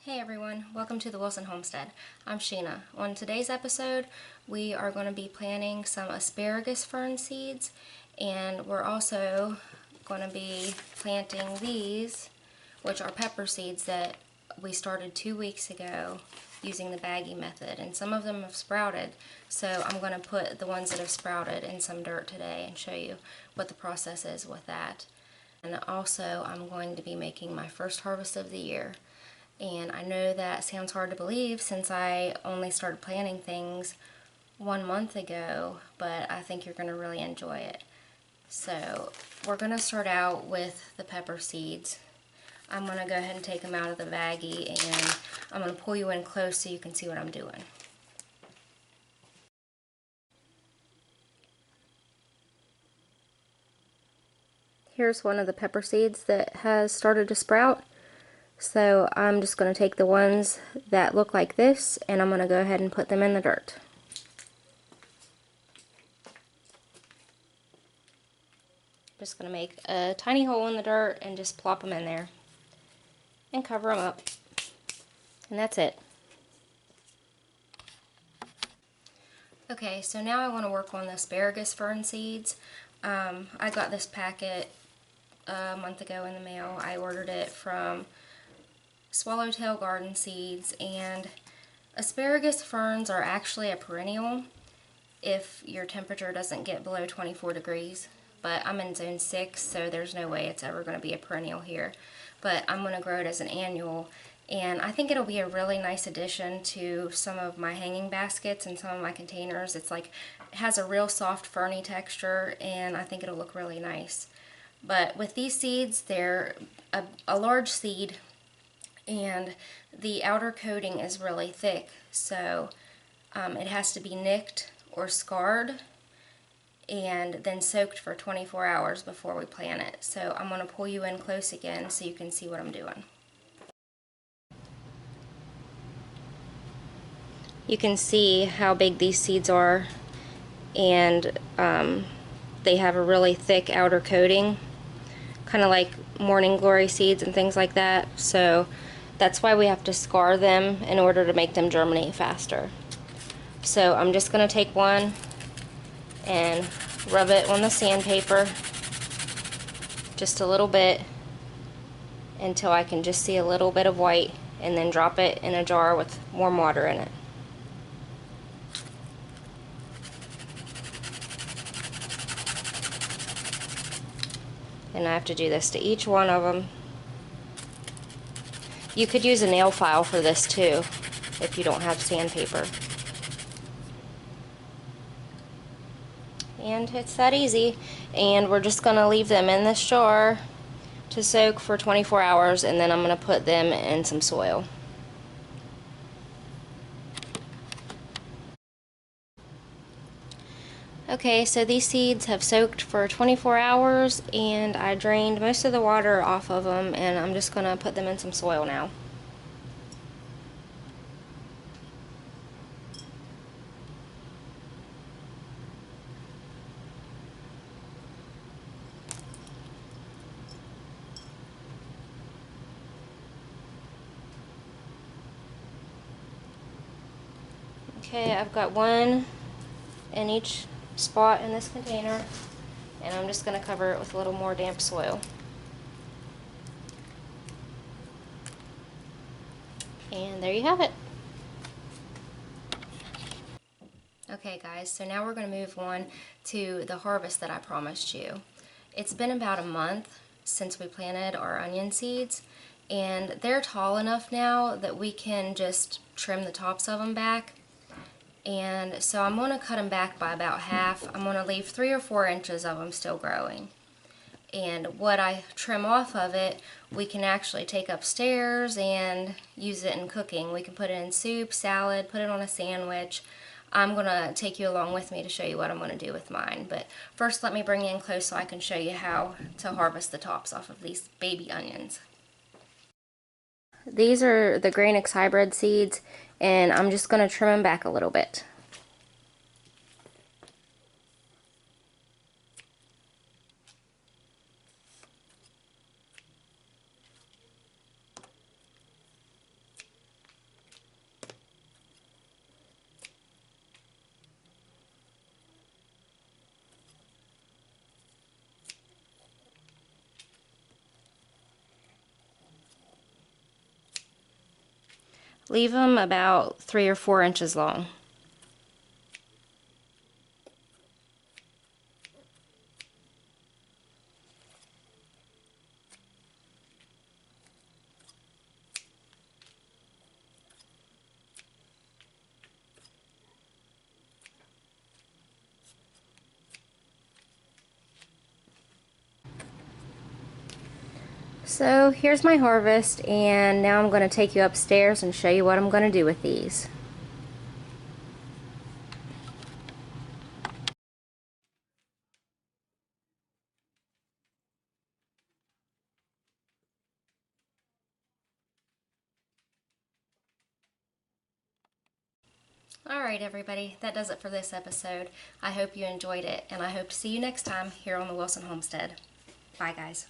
Hey everyone, welcome to the Wilson Homestead. I'm Sheena. On today's episode, we are going to be planting some asparagus fern seeds, and we're also going to be planting these, which are pepper seeds that we started 2 weeks ago using the baggie method, and some of them have sprouted, so I'm going to put the ones that have sprouted in some dirt today and show you what the process is with that. And also, I'm going to be making my first harvest of the year. And I know that sounds hard to believe since I only started planting things 1 month ago, but I think you're going to really enjoy it. So we're going to start out with the pepper seeds. I'm going to go ahead and take them out of the baggie, and I'm going to pull you in close so you can see what I'm doing. Here's one of the pepper seeds that has started to sprout. So I'm just going to take the ones that look like this, and I'm going to go ahead and put them in the dirt. Just going to make a tiny hole in the dirt and just plop them in there and cover them up. And that's it. Okay, so now I want to work on the asparagus fern seeds. I got this packet a month ago in the mail. I ordered it from Swallowtail Garden Seeds, and asparagus ferns are actually a perennial if your temperature doesn't get below 24 degrees, but I'm in zone 6, so there's no way it's ever going to be a perennial here, but I'm going to grow it as an annual, and I think it'll be a really nice addition to some of my hanging baskets and some of my containers. It has a real soft ferny texture, and I think it'll look really nice. But with these seeds, they're a large seed, and the outer coating is really thick, so it has to be nicked or scarred and then soaked for 24 hours before we plant it. So I'm going to pull you in close again so you can see what I'm doing. You can see how big these seeds are, and they have a really thick outer coating, kind of like morning glory seeds and things like that. So that's why we have to scar them in order to make them germinate faster. So I'm just going to take one and rub it on the sandpaper just a little bit until I can just see a little bit of white, and then drop it in a jar with warm water in it. And I have to do this to each one of them. You could use a nail file for this too if you don't have sandpaper. And it's that easy. And we're just going to leave them in this jar to soak for 24 hours, and then I'm going to put them in some soil. Okay, so these seeds have soaked for 24 hours, and I drained most of the water off of them, and I'm just going to put them in some soil now. Okay, I've got one in each spot in this container, and I'm just going to cover it with a little more damp soil. And there you have it. Okay guys, so now we're going to move on to the harvest that I promised you. It's been about a month since we planted our onion seeds, and they're tall enough now that we can just trim the tops of them back. And so I'm going to cut them back by about half. I'm going to leave 3 or 4 inches of them still growing. And what I trim off of it, we can actually take upstairs and use it in cooking. We can put it in soup, salad, put it on a sandwich. I'm going to take you along with me to show you what I'm going to do with mine. But first, let me bring you in close so I can show you how to harvest the tops off of these baby onions. These are the Granix hybrid seeds, and I'm just going to trim them back a little bit. Leave them about 3 or 4 inches long. So here's my harvest, and now I'm going to take you upstairs and show you what I'm going to do with these. Alright everybody, that does it for this episode. I hope you enjoyed it, and I hope to see you next time here on the Wilson Homestead. Bye guys.